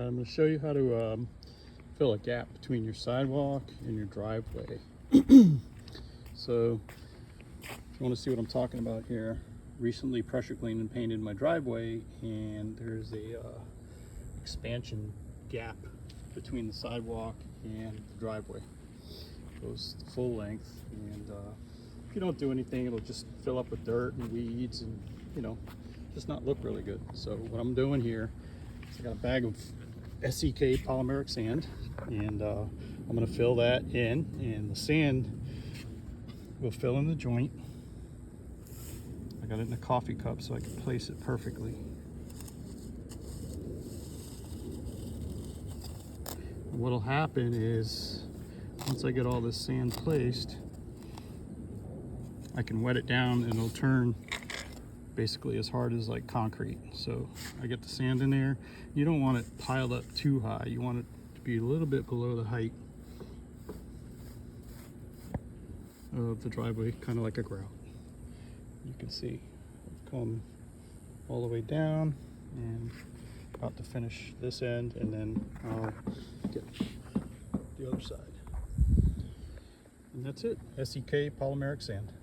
I'm going to show you how to fill a gap between your sidewalk and your driveway. So if you want to see what I'm talking about here, recently pressure cleaned and painted my driveway, and there's a expansion gap between the sidewalk and the driveway. It goes the full length, and if you don't do anything, it'll just fill up with dirt and weeds and, you know, just not look really good. So what I'm doing here is I got a bag of SEK polymeric sand, and I'm going to fill that in, and the sand will fill in the joint. I got it in a coffee cup so I can place it perfectly. What'll happen is, once I get all this sand placed, I can wet it down and it'll turn basically as hard as like concrete. So I get the sand in there. You don't want it piled up too high. You want it to be a little bit below the height of the driveway, kind of like a grout. You can see I've come all the way down and about to finish this end, and then I'll get the other side. And that's it. SEK polymeric sand.